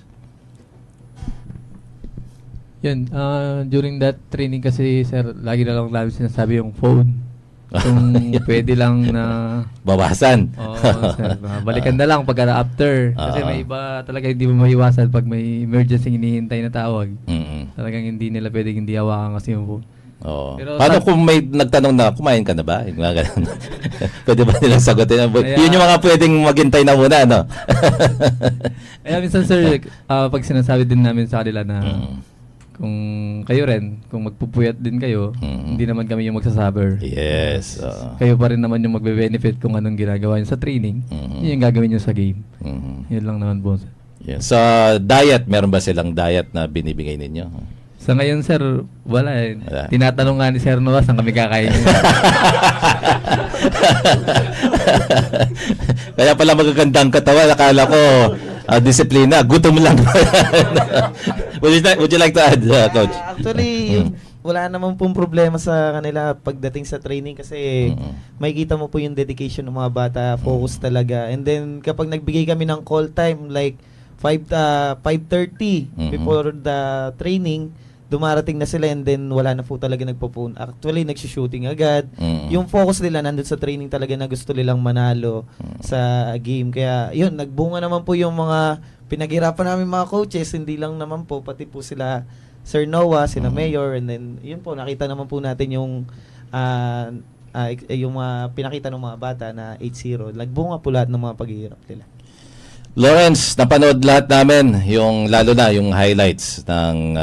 Yun, during that training kasi, sir, lagi na lang namin sinasabi yung phone. Kung pwede lang na... Bawasan. Oo, sir. Balikan na lang pag after. Kasi may iba talaga hindi mo maiwasan pag may emergency hinihintay na tawag. Talagang hindi nila pwedeng hindi hawakan kasi yung phone. Pero paano kung may nagtanong na, kumain ka na ba? Pwede ba nilang sagutin? Yun yung mga pwedeng maghintay na muna, no? Kaya minsan, sir, pag sinasabi din namin sa kanila na kung kayo rin, kung magpupuyat din kayo, hindi naman kami yung magsasuffer. Yes. Kayo pa rin naman yung magbe-benefit kung anong ginagawa nyo sa training. Yun yung gagawin nyo sa game. Yun lang naman po, sir. Yeah. Sa diet, meron ba silang diet na binibigay ninyo? Sa ngayon, sir, wala eh. Tinatanong nga ni Sir Noah, saan kami kakain? Kaya pala magagandang katawan. Akala ko, disiplina. Gutom lang. Would you like to add, Coach? Actually, wala naman pong problema sa kanila pagdating sa training kasi makikita mo po yung dedication ng mga bata, focus talaga. And then, kapag nagbigay kami ng call time, like 5:30 before the training, dumarating na sila and then wala na po talaga nagpo-phone. Actually, nagsushooting agad. Yung focus nila nandun sa training talaga na gusto nilang manalo sa game. Kaya, yun, nagbunga naman po yung mga pinaghirapan namin mga coaches. Hindi lang naman po, pati po sila Sir Noah, sila Mayor, and then, yun po, nakita naman po natin yung pinakita ng mga bata na 8-0. Nagbunga po lahat ng mga paghihirap nila. Lawrence, napanood lahat namin, lalo na yung highlights ng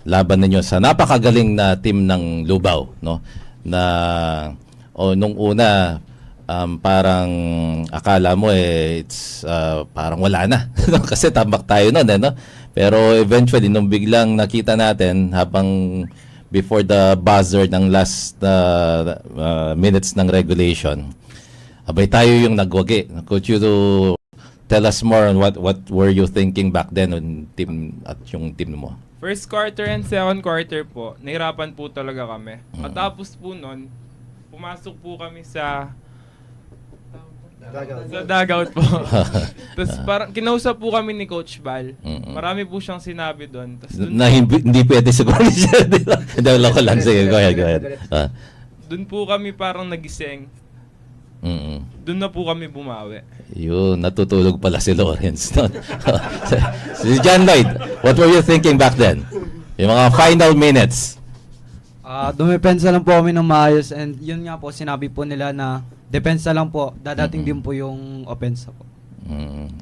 laban ninyo sa napakagaling na team ng Lubao, no? Na nung una parang akala mo it's parang wala na no? Kasi tambak tayo noon no? Pero eventually nung biglang nakita natin habang before the buzzer ng last minutes ng regulation, abay tayo yung nagwagi. Could you tell us more on what were you thinking back then on team at yung team mo? First quarter and second quarter po, nahirapan po talaga kami. Matapos po nun, pumasok po kami sa dugout po. Tapos parang kinausap po kami ni Coach Val. Marami po siyang sinabi doon. Na hindi pwede siguro siya. Hindi ko lang. Sige, go ahead. Doon po kami parang nagising. Doon na po kami bumawi. Yun, natutulog pala si Lawrence. Si John Lloyd, what were you thinking back then? Yung mga final minutes. Dumepensa lang po kami ng maayos and yun nga po, sinabi po nila na depensa lang po, dadating din po yung offense po.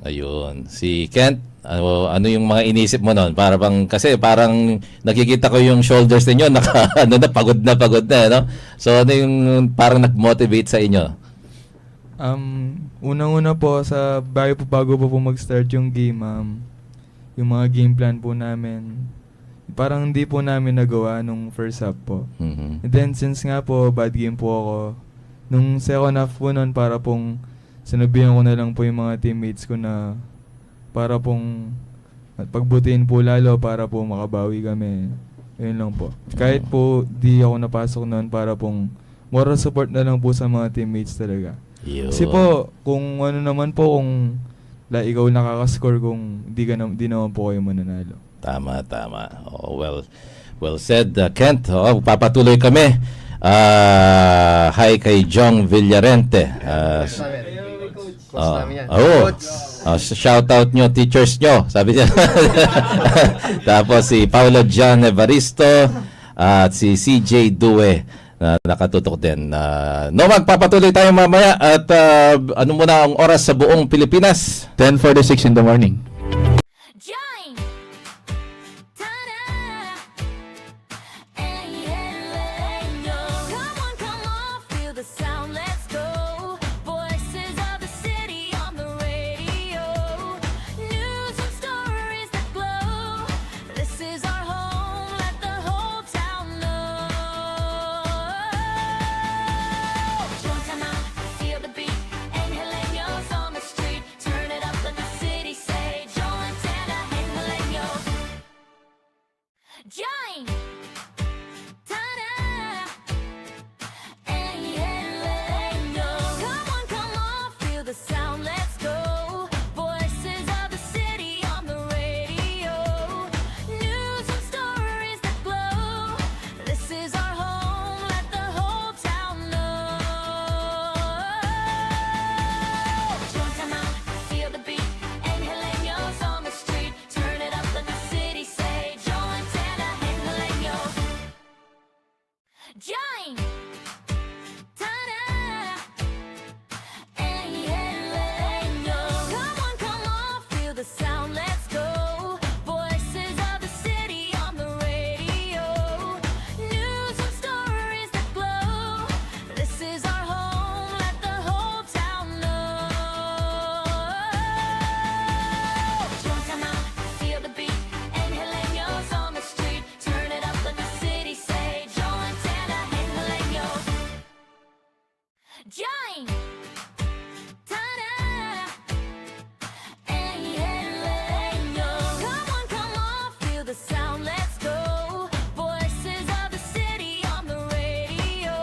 Ayun. Si Kent, Ano yung mga inisip mo noon? Para bang, kasi parang nakikita ko yung shoulders ninyo, pagod na, no? So ano yung parang nag-motivate sa inyo? Unang-una po bago po mag-start yung game, yung mga game plan po namin, parang hindi po namin nagawa nung first half po. Mhm. And then since nga po bad game po ako, nung second half po nun, para pong sinabihan ko na lang po yung mga teammates ko na para pong pagbutihin po lalo para po makabawi kami. Yun lang po. Kahit po di ako napasok noon, para pong moral support na lang po sa mga teammates talaga. Yun. Kasi po, kung ano naman po, kung ikaw nakakascore, kung di naman po kayo mananalo. Tama. Oh, well said, Kent. Papatuloy kami. Hi kay Jong Villarente. Shout out nyo, teachers nyo, sabi niya. Tapos si Paulo Gian Evaristo at si CJ Due na nakatutok din. No, magpapatuloy tayo mamaya at ano muna ang oras sa buong Pilipinas? 10:46 in the morning. Join! Ta-da! Eleno. Come on, feel the sound, let's go. Voices of the city on the radio. News and stories that glow. This is our home, let the whole town know. Join time out, feel the beat. Angeleños on the street. Turn it up, let the city say. Join Tana Angeleños. Join! Ta-da! Angeleño. Come on, feel the sound, let's go. Voices of the city on the radio. News and stories that glow. This is our home, let the whole town know. Join time out, feel the beat. Angeleños on the street. Turn it up, let the city say. Join Tana Angeleños. Join! Ta-da! Angeleño. Come on, feel the sound, let's go. Voices of the city on the radio. News and stories that glow. This is our home, let the whole town know. Join time out, feel the beat. Angeleños on the street. Turn it up, let the city say. Join Tana Angeleños. Join! Ta-da! Angeleño. Come on, feel the sound, let's go. Voices of the city on the radio.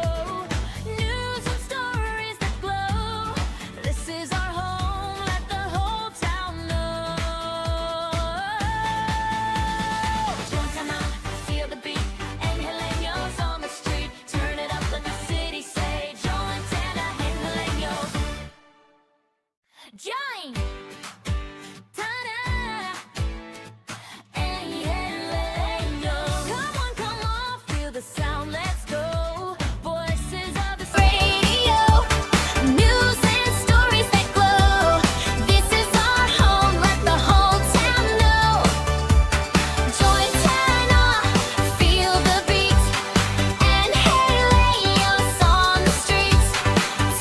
News and stories that glow. This is our home, let the whole town know. Join time out, feel the beat. Angeleños on the street. Turn it up, let the city say. Join Tana Angeleños. Join! Ta-da! Angeleño. Come on, feel the sound, let's go. Voices of the radio. News and stories that glow. This is our home, let the whole town know. Join Tana, feel the beat. Angeleños on the streets.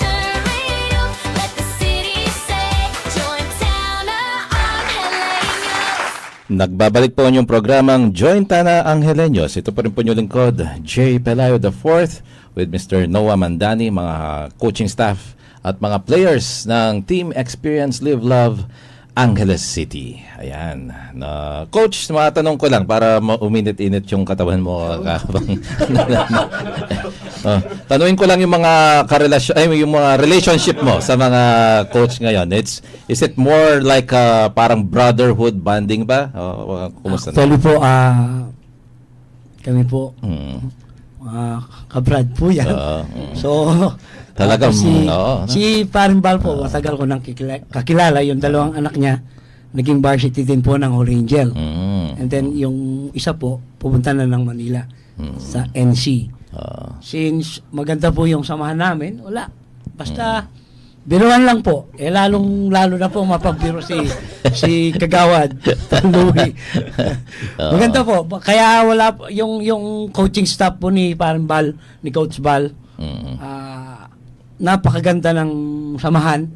Turn it up, let the city say. Join Tana Angeleños. Nagbabalik po yung programang Join Tana Angeleños. Ito pa rin po yung lingkod, J. Pelayo IV with Mr. Noah Mandani, mga coaching staff at mga players ng Team Experience Live Love Angeles City. Ayan. Coach, matanong ko lang para uminit-init yung katawan mo. Tanungin ko lang yung mga yung mga relationship mo sa mga coach ngayon. Is it more like parang brotherhood bonding ba? Kumusta na? Actually po, kami po, kabrad po yan. So, Talagang, si Paring Bal po, matagal ko nang kakilala, yung dalawang anak niya, naging varsity din po ng Orangel. And then, yung isa po, pupunta na ng Manila sa NC. Since maganda po yung samahan namin, wala. Basta, Biruan lang po. Lalo na po mapagbiro si Kagawad, Louie. Maganda po. Kaya wala po, yung coaching staff po ni parang Bal, ni Coach Bal. Napakaganda ng samahan.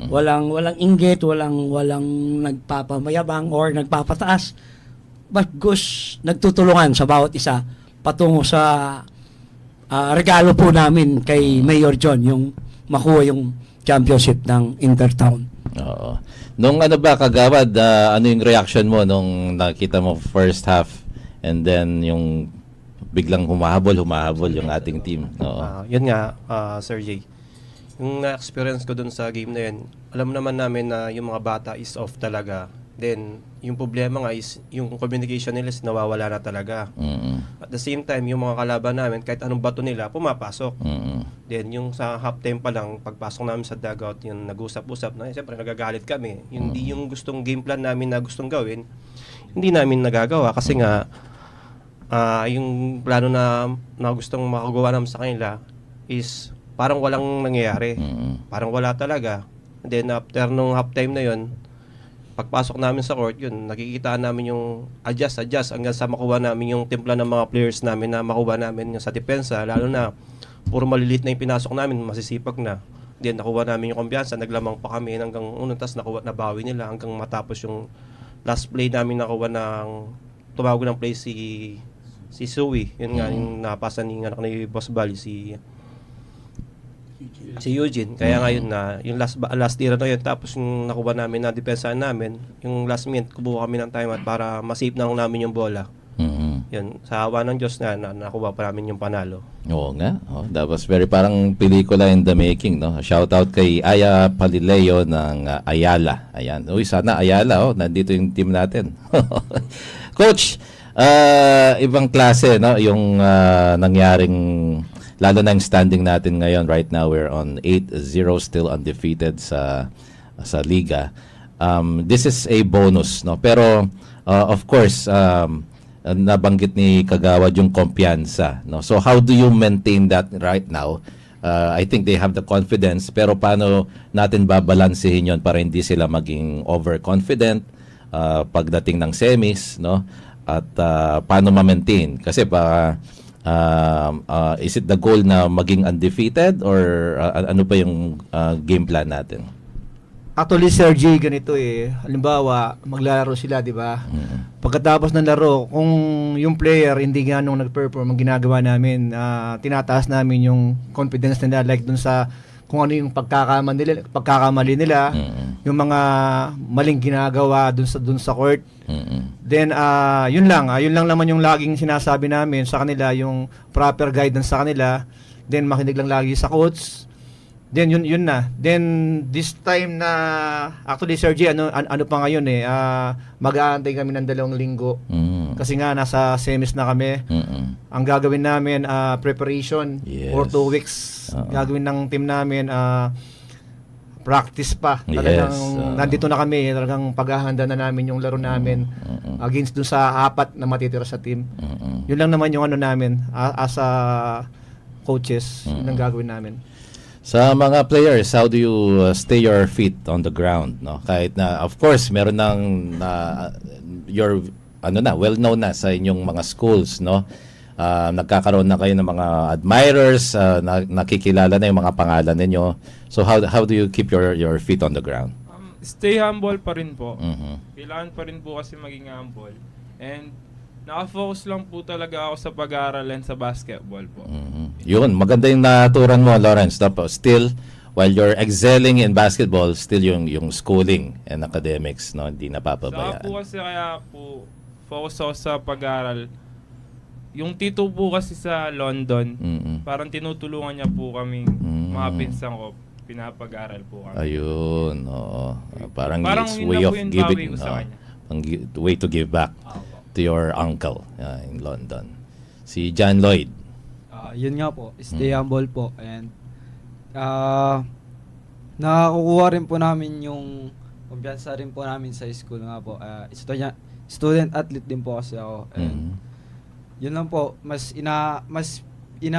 Walang inggit, walang nagpapamayabang or nagpapataas. Bagkus nagtutulungan sa bawat isa patungo sa regalo po namin kay Mayor John, yung makuha yung championship ng Intertown. Oo. Nung ano ba, Kagawad, ano yung reaction mo nung nakita mo first half and then yung biglang humahabol yung ating team? Oo. Yun nga, Sir Jay. Yung na-experience ko dun sa game na yun, alam naman namin na yung mga bata is off talaga. Then, yung problema nga is yung communication nila is nawawala na talaga. At the same time, yung mga kalaban namin, kahit anong bato nila, pumapasok. Then, yung sa halftime pa lang, pagpasok namin sa dugout, yung nag-usap-usap na, siyempre nagagalit kami. Hindi yung gustong game plan namin na gustong gawin, hindi namin nagagawa. Kasi nga, yung plano na gustong makagawa namin sa kanila is parang walang nangyayari. Parang wala talaga. And then, after nung halftime na yon, pagpasok namin sa court, yun, nakikita namin yung adjust hanggang sa makuha namin yung timpla ng mga players namin na makuha namin yung sa depensa, lalo na puro malilit na yung pinasok namin, masisipag na. Then nakuha namin yung kumpiyansa, naglamang pa kami hanggang tas nabawi nila hanggang matapos yung last play namin nakuha tumawag ng play si Suey. Yun nga, yung napasa ni anak ni Boss Bali, si Eugene. Kaya ngayon na yung last tira na yun, tapos yung nakuha namin na depensahan namin, yung last minute kubuha kami ng timeout para masave na namin yung bola. Yun, sa awa ng Diyos na nakuha pa namin yung panalo. Oo nga. That was very parang pelikula in the making, no? Shout out kay Aya Palileo ng Ayala. Ayan. Uy, sana Ayala, nandito yung team natin. Coach, ibang klase, no? Yung nangyaring, lalo na yung standing natin ngayon. Right now, we're on 8-0, still undefeated sa liga. This is a bonus, no? Pero, of course, nabanggit ni Kagawad yung kumpiyansa, no? So how do you maintain that right now? I think they have the confidence, pero paano natin babalansehin yon para hindi sila maging overconfident pagdating ng semis, no? At paano ma-maintain? Kasi is it the goal na maging undefeated or ano pa yung game plan natin? Actually, Sir J, ganito halimbawa, maglalaro sila, di ba? Pagkatapos ng laro, kung yung player hindi ganong nag-perform ang ginagawa namin, tinataas namin yung confidence nila, like dun sa kung ano yung pagkakamali nila, yung mga maling ginagawa dun sa court. Then, yun lang naman yung laging sinasabi namin sa kanila, yung proper guidance sa kanila. Then, makinig lang lagi sa coach. Then yun na. Then this time na actually Sir G, ano pa ngayon mag-aantay kami ng 2 linggo. Kasi nga nasa semis na kami. Ang gagawin namin preparation for 2 weeks. Gagawin ng team namin practice pa. Talagang nandito na kami, talagang paghahanda na namin yung laro namin against dun sa 4 na matitira sa team. Yun lang naman yung ano namin as a coaches, yun ang gagawin namin. Sa mga players, how do you stay your feet on the ground, no? Kahit na of course meron ng your well known na sa inyong mga schools, no? Nagkakaroon na kayo ng mga admirers, nakikilala na yung mga pangalan ninyo. So how do you keep your feet on the ground? Stay humble pa rin po. Kailangan pa rin po kasi maging humble. And naka-focus lang po talaga ako sa pag-aaral and sa basketball po. Yun, maganda yung naturan mo, Lawrence. Still, while you're excelling in basketball, still yung schooling and academics, no, hindi napapabayaan. Saka po kasi kaya po, focus ako sa pag-aaral. Yung tito po kasi sa London, parang tinutulungan niya po kaming mga pinsan ko. Pinapag-aral po kami. Ayun, oo. Parang it's yun way na of po yung giving. bawi ko sa kanya. Way to give back to your uncle in London. Si John Lloyd. Yun nga po, stay humble po. And nakakukuha rin po namin yung kumpiyansa rin po namin sa school nga po. Student athlete din po kasi ako. And yun lang po,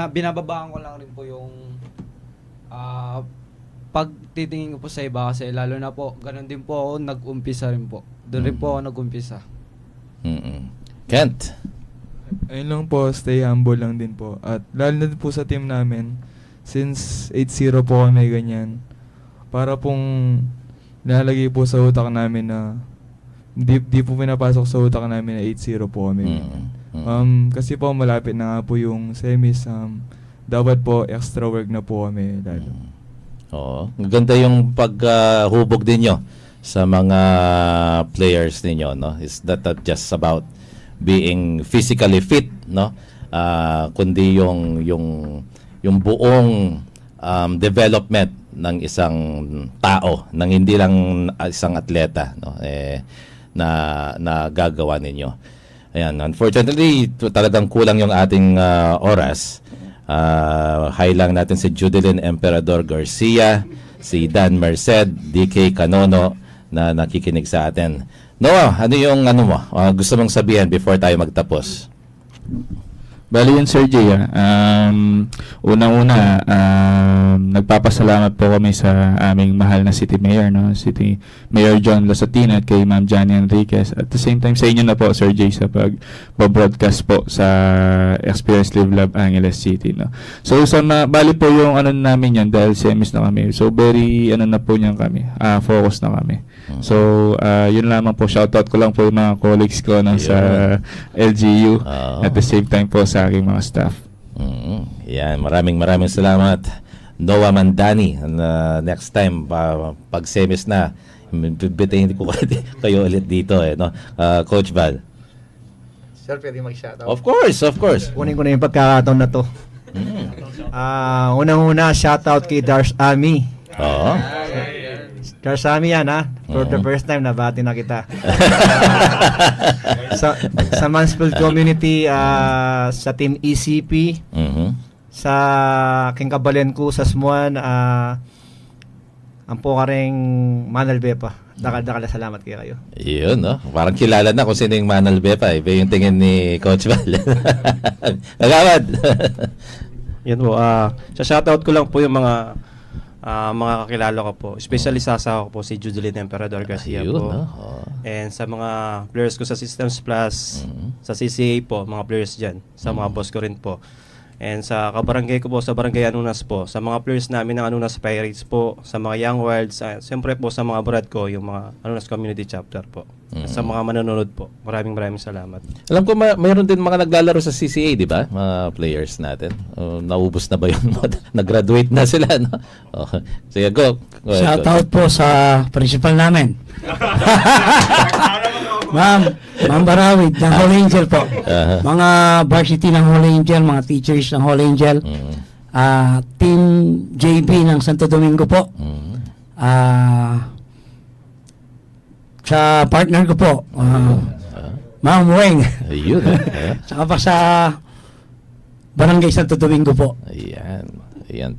binababaan ko lang rin po yung pag titingin ko po sa iba kasi lalo na po, ganun din po ako nag-umpisa rin po. Doon rin po ako nag-umpisa. Kent. Ayun lang po, stay humble lang din po. At lalo na din po sa team namin, since 8-0 po kami ganyan, para pong nilalagay po sa utak namin na di po pinapasok sa utak namin na 8-0 po kami. Kasi po malapit na nga po yung semis, dapat po extra work na po kami lalo. Oo. Ganda yung paghubog din nyo sa mga players ninyo, no? It's not just about being physically fit, no? Kundi yung buong development ng isang tao, ng hindi lang isang atleta, no? Na gagawa ninyo. Ayan, unfortunately, talagang kulang yung ating oras. Hi lang natin si Judeline Emperador Garcia, si Dan Merced, DK Canono na nakikinig sa atin. Noah, ano yung gusto mong sabihin before tayo magtapos? Bali yun, Sir Jay, unang-una, nagpapasalamat po kami sa aming mahal na City Mayor, no? City Mayor John Lasatina at kay Ma'am Johnny Enriquez. At the same time, sa inyo na po, Sir Jay, sa pag-broadcast po sa Experience Live Lab Angeles City, no? So, bali po yung namin yan dahil semis na kami. So, very, na po niyan kami. Focus na kami. So, yun lamang po. Shoutout ko lang po yung mga colleagues ko sa LGU. At the same time po sa aking mga staff. Yan, maraming salamat. Noah Mandani. Next time, pag semis na, bitayin ko kayo ulit dito. No? Coach Val. Sir, pwede mag-shoutout? Of course. Kunin ko na yung pagkakataon na to. Unang-una, shoutout kay Darsh Ami. Oo. Darsh Ami yan, ha? For the first time, nabati na kita. Sa Mansfield community, sa Team ECP, sa King Kabalenko, sa Smuan, ang po ka ring Manal Bepa. Dakal salamat kayo. Yun, no? Parang kilala na kung sino yung Manal Bepa. Iba yung tingin ni Coach Val. Nagawad. Yan po, sa shoutout ko lang po yung mga kakilala ko po. Especially sa asawa ko po, si Judeline Emperador Garcia Ayun, po. no? And sa mga players ko sa Systems Plus, sa CCA po, mga players dyan. Sa mga boss ko rin po. And sa kabarangay ko po, sa Barangay Anunas po, sa mga players namin ng Anunas Pirates po, sa mga Young Wilds, siyempre po sa mga brad ko, yung mga Anunas Community Chapter po. At sa mga manonood po, maraming salamat. Alam ko mayroon din mga naglalaro sa CCA, di ba? Mga players natin. Naubos na ba yun? Nag-graduate na sila, no? Okay. Sige, go. Shoutout po sa principal namin. Ma'am Barawid ng Holy Angel po. Mga varsity ng Holy Angel, mga teachers ng Holy Angel. Team JB ng Santo Domingo po. Sa partner ko po, Ma'am Weng. Ayun. Saka pa sa Barangay Santo Domingo po. Ayan.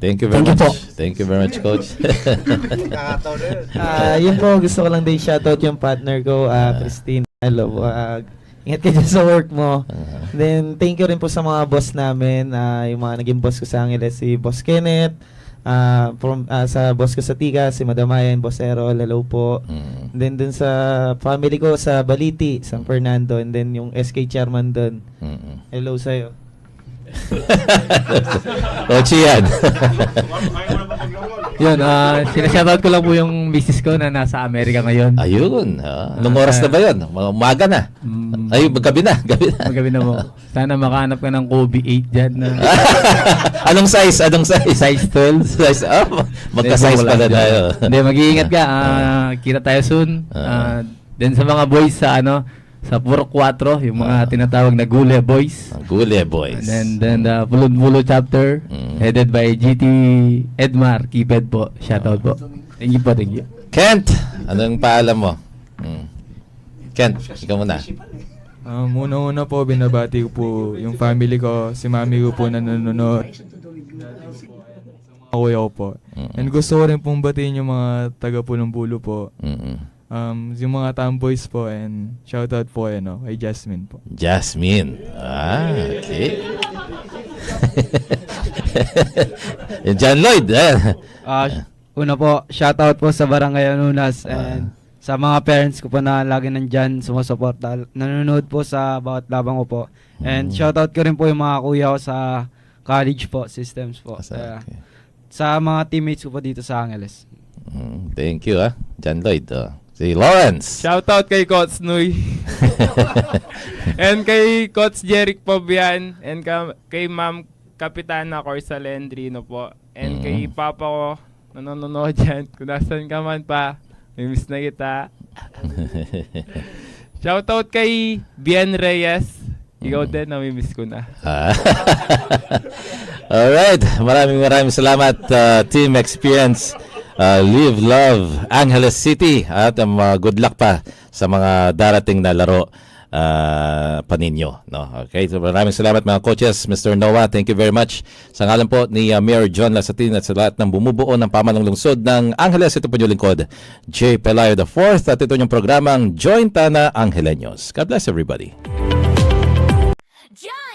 Thank you very Thank you much. po. Thank you very much, Coach. Yun po, gusto ko lang din shoutout yung partner ko, Christine. Hello po. Ingat ka dyan sa work mo. Then, thank you rin po sa mga boss namin, yung mga naging boss ko sa Angeles, si Boss Kenneth, sa boss ko sa Tiga, si Madam Ayan, Boss Errol, hello po. Then, dun sa family ko sa Baliti, San Fernando, and then yung SK chairman dun. Hello sa'yo. Coach yan. Yun, sinashoutout ko lang po yung misis ko na nasa Amerika ngayon. Ayun. Anong oras na ba yun? Umaga na. Ay, gabi na. Magabi na po. Sana makahanap ka ng Kobe 8 dyan. Anong size? Size 12. Magka-size pala tayo. Hindi, mag-iingat ka. Kita tayo soon. Then sa mga boys sa Puro 4, yung mga tinatawag na Gule Boys. Gule Boys. And then the Bulod chapter, headed by GT Edmar Kiped po. Shoutout po. Thank you po, thank you. Kent, anong paalam mo? Kent, ikaw muna. Una-una po, binabati ko po yung family ko, si mami ko po na nanonood. Sa mga kuya ko po. And gusto ko rin pong batiin yung mga taga-Pulong-Bulo po. Yung mga Tomboys po, and shoutout po kay Jasmine po. Jasmine. Okay. Yung John Lloyd. Una po, shoutout po sa Barangay Anunas and sa mga parents ko po na lagi nandyan, sumusuporta, nanonood po sa bawat labang ko po. And shoutout ko rin po yung mga kuya ko sa college po, systems po. Kaya, Okay. sa mga teammates ko po dito sa Angeles. Thank you, John Lloyd. Si Lawrence. Shoutout kay Coach Nuy. And kay Coach Jeric Pobian. And kay Ma'am Kapitana Corsa Lendrino po. And kay Papa ko, nanonood dyan. Kung nasan ka man pa, may miss na kita. Shoutout kay Bien Reyes. Ikaw din, namimiss ko na. Alright, maraming salamat Team Experience Live Love Angeles City at good luck pa sa mga darating na laro pa ninyo, no? Okay, so maraming salamat mga coaches. Mr. Noah, thank you very much. Sa ngalan po ni Mayor John Lasatin at sa lahat ng bumubuo ng pamanang lungsod ng Angeles, ito po yung lingkod, J. Pelayo IV, at ito yung programang Join Tana Angeleños. God bless everybody. John